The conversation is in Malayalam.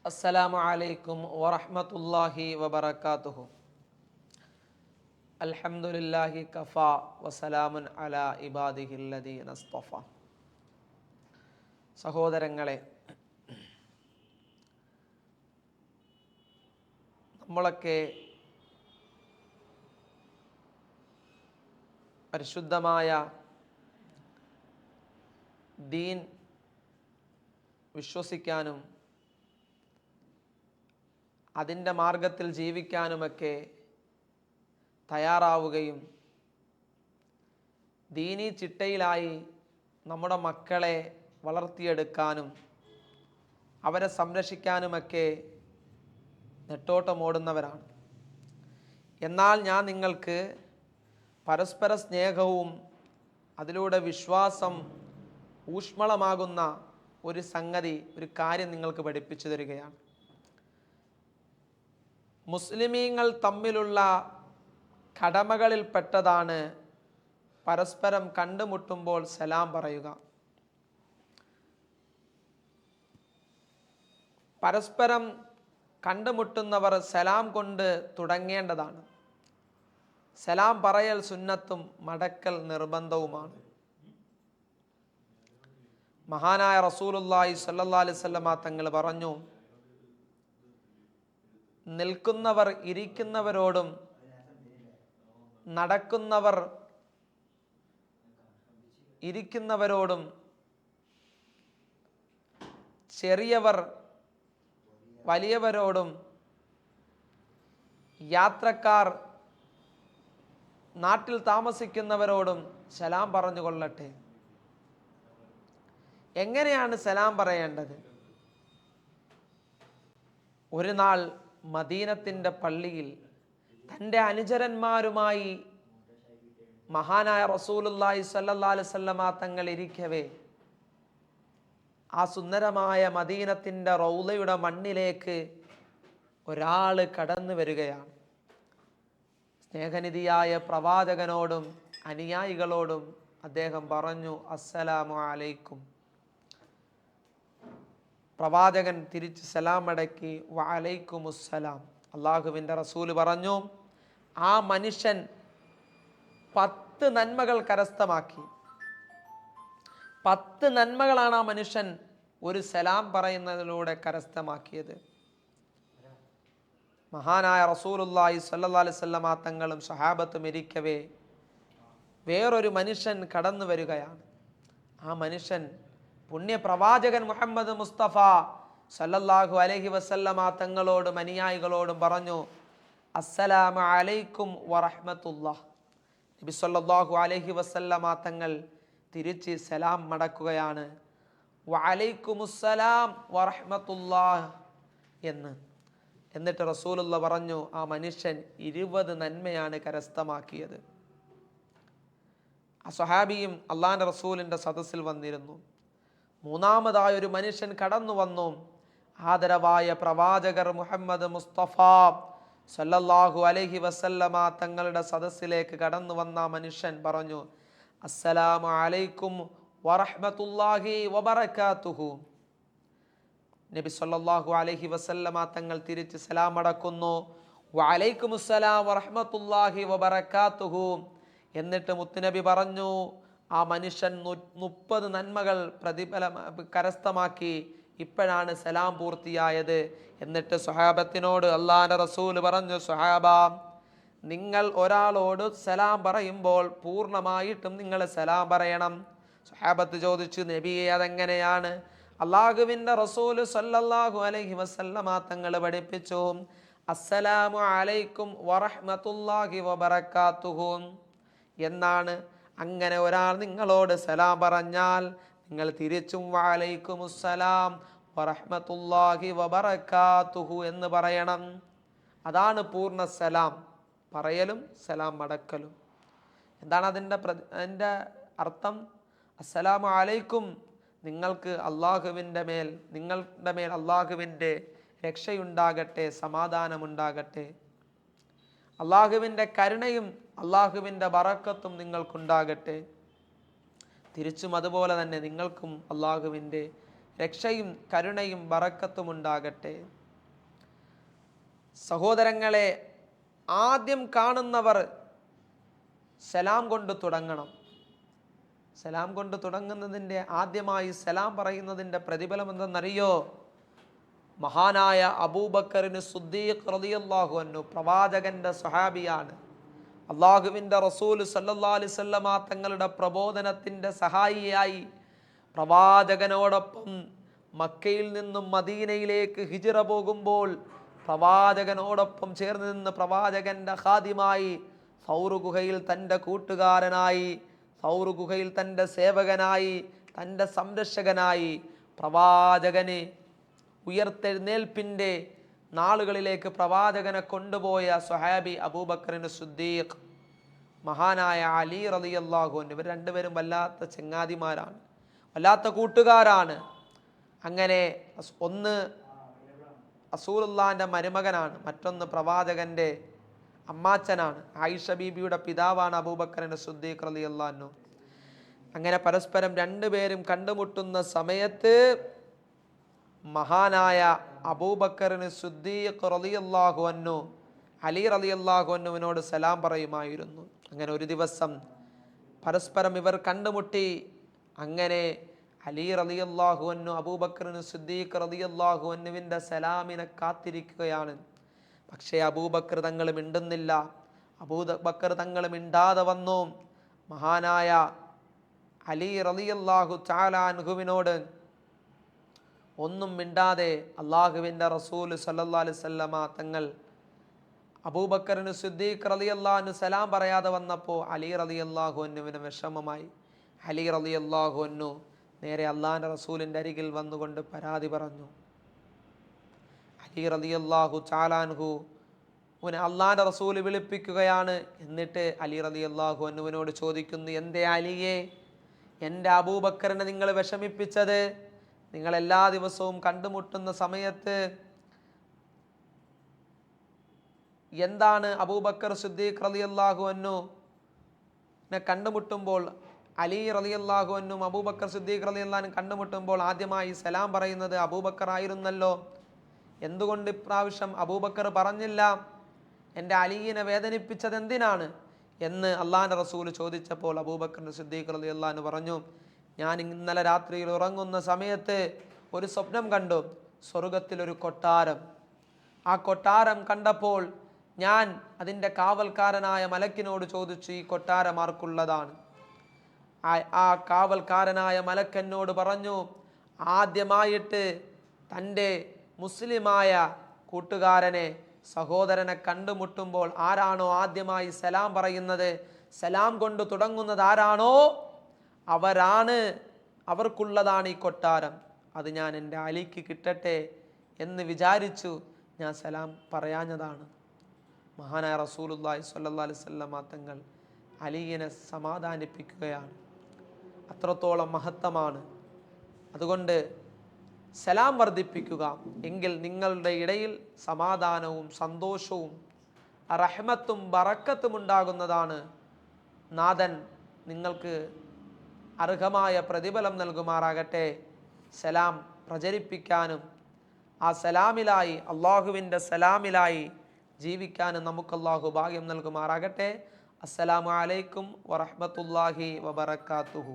അസ്സലാമു അലൈക്കും വറഹ്മത്തുള്ളാഹി വബറകാതുഹു. അൽഹംദുലില്ലാഹി കഫാ വസലാമുൻ അലാ ഇബാദിഹില്ലദീന ഇസ്തഫ. സഹോദരങ്ങളെ, നമ്മളൊക്കെ പരിശുദ്ധമായ ദീൻ വിശ്വസിക്കാനും അതിൻ്റെ മാർഗത്തിൽ ജീവിക്കാനുമൊക്കെ തയ്യാറാവുകയും ദീനീ ചിട്ടയിലായി നമ്മുടെ മക്കളെ വളർത്തിയെടുക്കാനും അവരെ സംരക്ഷിക്കാനുമൊക്കെ നെട്ടോട്ടമോടുന്നവരാണ്. എന്നാൽ ഞാൻ നിങ്ങൾക്ക് പരസ്പര സ്നേഹവും അതിലൂടെ വിശ്വാസം ഊഷ്മളമാകുന്ന ഒരു സംഗതി, ഒരു കാര്യം നിങ്ങൾക്ക് പഠിപ്പിച്ചു തരികയാണ്. മുസ്ലിമീങ്ങൾ തമ്മിലുള്ള കടമകളിൽപ്പെട്ടതാണ് പരസ്പരം കണ്ടുമുട്ടുമ്പോൾ സലാം പറയുക. പരസ്പരം കണ്ടുമുട്ടുന്നവർ സലാം കൊണ്ട് തുടങ്ങേണ്ടതാണ്. സലാം പറയൽ സുന്നത്തും മടക്കൽ നിർബന്ധവുമാണ്. മഹാനായ റസൂലുള്ളാഹി സ്വല്ലല്ലാഹു അലൈഹി വസല്ലമ തങ്ങൾ പറഞ്ഞു, നിൽക്കുന്നവർ ഇരിക്കുന്നവരോടും നടക്കുന്നവർ ഇരിക്കുന്നവരോടും ചെറിയവർ വലിയവരോടും യാത്രക്കാർ നാട്ടിൽ താമസിക്കുന്നവരോടും സലാം പറഞ്ഞുകൊള്ളട്ടെ. എങ്ങനെയാണ് സലാം പറയേണ്ടത്? ഒരു നാൾ മദീനത്തിൻ്റെ പള്ളിയിൽ തൻ്റെ അനുചരന്മാരുമായി മഹാനായ റസൂലുള്ളാഹി സ്വല്ലല്ലാഹു അലൈഹി വസല്ലമ തങ്ങൾ ഇരിക്കവേ ആ സുന്ദരമായ മദീനത്തിൻ്റെ റൗളയുടെ മണ്ണിലേക്ക് ഒരാൾ കടന്നു വരികയാണ്. സ്നേഹനിധിയായ പ്രവാചകനോടും അനുയായികളോടും അദ്ദേഹം പറഞ്ഞു, അസ്സലാമു അലൈക്കും. പ്രവാചകൻ തിരിച്ച് സലാം അടക്കി, വഅലൈക്കുമുസ്സലാം. അള്ളാഹുവിൻ്റെ റസൂല് പറഞ്ഞു, ആ മനുഷ്യൻ 10 നന്മകൾ കരസ്ഥമാക്കി. 10 നന്മകളാണ് ആ മനുഷ്യൻ ഒരു സലാം പറയുന്നതിലൂടെ കരസ്ഥമാക്കിയത്. മഹാനായ റസൂലുള്ളാഹി സ്വല്ലല്ലാഹു അലൈഹി വസല്ലമ തങ്ങളും സ്വഹാബത്തും ഇരിക്കവേ വേറൊരു മനുഷ്യൻ കടന്നു വരികയാണ്. ആ മനുഷ്യൻ പുണ്യ പ്രവാചകൻ മുഹമ്മദ് മുസ്തഫ സല്ലല്ലാഹു അലൈഹി വസല്ലമ തങ്ങളോടും അനുയായികളോടും പറഞ്ഞു, അസ്സലാമു അലൈക്കും വറഹ്മത്തുള്ളാഹ്. നബി സല്ലല്ലാഹു അലൈഹി വസല്ലമ തങ്ങൾ തിരിച്ച് സലാം മടക്കുകയാണ്, വഅലൈക്കുമുസ്സലാം വറഹ്മത്തുള്ളാഹ് എന്ന്. എന്നിട്ട് റസൂലുള്ള പറഞ്ഞു, ആ മനുഷ്യൻ 20 നന്മയാണ് കരസ്ഥമാക്കിയത്. ആ സ്വഹാബിയും അള്ളാഹിൻ്റെ റസൂലിൻ്റെ സദസ്സിൽ വന്നിരുന്നു. മൂന്നാമതായ ഒരു മനുഷ്യൻ കടന്നു വന്നു. ആദരവായ പ്രവാചകർ മുഹമ്മദ് മുസ്തഫ സല്ലല്ലാഹു അലൈഹി വസല്ലമ തങ്ങളുടെ സദസ്സിലേക്ക് കടന്നു വന്ന മനുഷ്യൻ പറഞ്ഞു, അസ്സലാമു അലൈക്കും വറഹ്മത്തുള്ളാഹി വബറകാതുഹു. നബി സല്ലല്ലാഹു അലൈഹി വസല്ലമ തങ്ങൾ തിരിച്ച് സലാം അടക്കുന്നു, വഅലൈക്കുമുസ്സലാം വറഹ്മത്തുള്ളാഹി വബറകാതുഹു. എന്നിട്ട് മുത്തുനബി പറഞ്ഞു, ആ മനുഷ്യൻ 30 നന്മകൾ പ്രതിഫലം കരസ്ഥമാക്കി. ഇപ്പോഴാണ് സലാം പൂർത്തിയായത്. എന്നിട്ട് സ്വഹാബത്തിനോട് അള്ളാഹുവിൻ്റെ റസൂൽ പറഞ്ഞു, സ്വഹാബ, നിങ്ങൾ ഒരാളോട് സലാം പറയുമ്പോൾ പൂർണ്ണമായിട്ടും നിങ്ങൾ സലാം പറയണം. സ്വഹാബത്ത് ചോദിച്ചു, നബിയെ അതെങ്ങനെയാണ്? അള്ളാഹുവിൻ്റെ റസൂൽ സല്ലല്ലാഹു അലൈഹി വസല്ലമ തങ്ങൾ പഠിപ്പിച്ചു, അസ്സലാമു അലൈക്കും വറഹ്മത്തുള്ളാഹി വബറകാതുഹു എന്നാണ്. അങ്ങനെ ഒരാൾ നിങ്ങളോട് സലാം പറഞ്ഞാൽ നിങ്ങൾ തിരിച്ചും വഅലൈക്കുമുസ്സലാം വറഹ്മത്തുള്ളാഹി വബറകാതുഹു എന്ന് പറയണം. അതാണ് പൂർണ്ണ സലാം പറയലും സലാം മടക്കലും. എന്താണ് അതിൻ്റെ അർത്ഥം? അസ്സലാമു അലൈക്കും, നിങ്ങൾക്ക് നിങ്ങളുടെ മേൽ അള്ളാഹുവിൻ്റെ രക്ഷയുണ്ടാകട്ടെ, സമാധാനമുണ്ടാകട്ടെ. അള്ളാഹുവിൻ്റെ കരുണയും അള്ളാഹുവിൻ്റെ ബറക്കത്തും നിങ്ങൾക്കുണ്ടാകട്ടെ. തിരിച്ചും അതുപോലെ തന്നെ നിങ്ങൾക്കും അള്ളാഹുവിൻ്റെ രക്ഷയും കരുണയും ബറക്കത്തും ഉണ്ടാകട്ടെ. സഹോദരങ്ങളെ, ആദ്യം കാണുന്നവർ സലാം കൊണ്ട് തുടങ്ങണം. സലാം കൊണ്ട് തുടങ്ങുന്നതിൻ്റെ, ആദ്യമായി സലാം പറയുന്നതിൻ്റെ പ്രതിഫലം എന്തെന്നറിയോ? മഹാനായ അബൂബക്കറിന് സിദ്ദീഖ് റളിയല്ലാഹു അൻഹു പ്രവാചകന്റെ സ്വഹാബിയാണ്. അള്ളാഹുവിൻ്റെ റസൂൽ സല്ലല്ലാഹു അലൈഹി വസല്ലമ തങ്ങളുടെ പ്രബോധനത്തിൻ്റെ സഹായിയായി പ്രവാചകനോടൊപ്പം മക്കയിൽ നിന്നും മദീനയിലേക്ക് ഹിജ്റ പോകുമ്പോൾ പ്രവാചകനോടൊപ്പം ചേർന്ന് നിന്ന് പ്രവാചകന്റെ ഖാദിമായി, സൗർ ഗുഹയിൽ തൻ്റെ കൂട്ടുകാരനായി, സൗർ ഗുഹയിൽ തൻ്റെ സേവകനായി, തൻ്റെ സംരക്ഷകനായി പ്രവാചകന് ഉയർത്തെഴുന്നേൽപ്പിൻ്റെ നാളുകളിലേക്ക് പ്രവാചകനെ കൊണ്ടുപോയ സ്വഹാബി അബൂബക്കറിന് സിദ്ദീഖ്, മഹാനായ അലി റളിയല്ലാഹു അൻഹു. ഇവർ രണ്ടുപേരും വല്ലാത്ത ചങ്ങാതിമാരാണ്, വല്ലാത്ത കൂട്ടുകാരാണ്. അങ്ങനെ ഒന്ന് റസൂലുള്ളാഹിന്റെ മരുമകനാണ്, മറ്റൊന്ന് പ്രവാചകന്റെ അമ്മാച്ചനാണ്. ആയിഷ ബീബിയുടെ പിതാവാണ് അബൂബക്കറിന് സിദ്ദീഖ് റളിയല്ലാഹു അൻഹു. അങ്ങനെ പരസ്പരം രണ്ടുപേരും കണ്ടുമുട്ടുന്ന സമയത്ത് മഹാനായ അബൂബക്കറിന് സിദ്ദീഖ് റളിയല്ലാഹു അൻഹു അലി റളിയല്ലാഹു അൻഹുവിനോട് സലാം പറയുമായിരുന്നു. അങ്ങനെ ഒരു ദിവസം പരസ്പരം ഇവർ കണ്ടുമുട്ടി. അങ്ങനെ അലി റളിയല്ലാഹു അൻഹു അബൂബക്കറിന് സിദ്ദീഖ് റളിയല്ലാഹു അൻഹുവിൻ്റെ സലാമിനെ കാത്തിരിക്കുകയാണ്. പക്ഷേ അബൂബക്കർ തങ്ങൾ മിണ്ടുന്നില്ല. അബൂബക്കർ തങ്ങൾ മിണ്ടാതെ വന്നു. മഹാനായ അലി റളിയല്ലാഹു തആല അൻഹുവിനോട് ഒന്നും മിണ്ടാതെ അള്ളാഹുവിൻ്റെ റസൂൽ സല്ലല്ലാഹു അലൈഹി വസല്ലമ തങ്ങൾ അബൂബക്കറിന് സിദ്ദീഖ് റളിയല്ലാഹു അൻഹു സലാം പറയാതെ വന്നപ്പോൾ അലി റളിയല്ലാഹു അൻഹുവിന് വിഷമമായി. അലി റളിയല്ലാഹു അൻഹു നേരെ അള്ളാഹിൻ്റെ റസൂലിൻ്റെ അരികിൽ വന്നുകൊണ്ട് പരാതി പറഞ്ഞു. അലി റളിയല്ലാഹു തആല അൻഹു അള്ളാഹിൻ്റെ റസൂൽ വിളിപ്പിക്കുകയാണ്. എന്നിട്ട് അലി റളിയല്ലാഹു അൻഹുവിനോട് ചോദിക്കുന്നു, എന്തേ അലിയെ എൻ്റെ അബൂബക്കറിനെ നിങ്ങൾ വിഷമിപ്പിച്ചത്? നിങ്ങൾ എല്ലാ ദിവസവും കണ്ടുമുട്ടുന്ന സമയത്ത് എന്താണ് അബൂബക്കർ സിദ്ദീഖ് റളിയല്ലാഹു അൻഹുവിനെ കണ്ടുമുട്ടുമ്പോൾ, അലി റളിയല്ലാഹു അൻഹു അബൂബക്കർ സിദ്ദീഖ് റളിയല്ലാഹു അൻഹു കണ്ടുമുട്ടുമ്പോൾ ആദ്യമായി സലാം പറയുന്നത് അബൂബക്കർ ആയിരുന്നല്ലോ, എന്തുകൊണ്ട് ഇപ്രാവശ്യം അബൂബക്കർ പറഞ്ഞില്ല? എൻ്റെ അലിയെ വേദനിപ്പിച്ചത് എന്തിനാണ് എന്ന് അള്ളാഹിൻ്റെ റസൂൽ ചോദിച്ചപ്പോൾ അബൂബക്കർ സിദ്ദീഖ് റളിയല്ലാഹു അൻഹു പറഞ്ഞു, ഞാൻ ഇന്നലെ രാത്രിയിൽ ഉറങ്ങുന്ന സമയത്ത് ഒരു സ്വപ്നം കണ്ടു, സ്വർഗത്തിലൊരു കൊട്ടാരം. ആ കൊട്ടാരം കണ്ടപ്പോൾ ഞാൻ അതിൻ്റെ കാവൽക്കാരനായ മലക്കിനോട് ചോദിച്ചു, ഈ കൊട്ടാരം ആർക്കുള്ളതാണ്? ആ കാവൽക്കാരനായ മലക്ക് എന്നോട് പറഞ്ഞു, ആദ്യമായിട്ട് തൻ്റെ മുസ്ലിമായ കൂട്ടുകാരനെ, സഹോദരനെ കണ്ടുമുട്ടുമ്പോൾ ആരാണോ ആദ്യമായി സലാം പറയുന്നത്, സലാം കൊണ്ട് തുടങ്ങുന്നത് ആരാണോ അവർക്കുള്ളതാണ് ഈ കൊട്ടാരം. അത് ഞാൻ എൻ്റെ അലിക്ക് കിട്ടട്ടെ എന്ന് വിചാരിച്ചു ഞാൻ സലാം പറയാഞ്ഞതാണ്. മഹാനായ റസൂലുള്ളാഹി സ്വല്ലല്ലാഹു അലൈഹി വസല്ലം തങ്ങൾ അലിയെ സമാധാനിപ്പിക്കുകയാണ്. അത്രത്തോളം മഹത്തമാണ്. അതുകൊണ്ട് സലാം വർദ്ധിപ്പിക്കുക, എങ്കിൽ നിങ്ങളുടെ ഇടയിൽ സമാധാനവും സന്തോഷവും റഹ്മത്തും ബറക്കത്തും ഉണ്ടാകുന്നതാണ്. നാഥൻ നിങ്ങൾക്ക് അർഹമായ പ്രതിഫലം നൽകുമാറാകട്ടെ. സലാം പ്രചരിപ്പിക്കാനും ആ സലാമിലായി, അള്ളാഹുവിൻ്റെ സലാമിലായി ജീവിക്കാനും നമുക്ക് അള്ളാഹു ഭാഗ്യം നൽകുമാറാകട്ടെ. അസ്സലാമു അലൈക്കും വറഹ്മത്തുള്ളാഹി വബറകാതുഹു.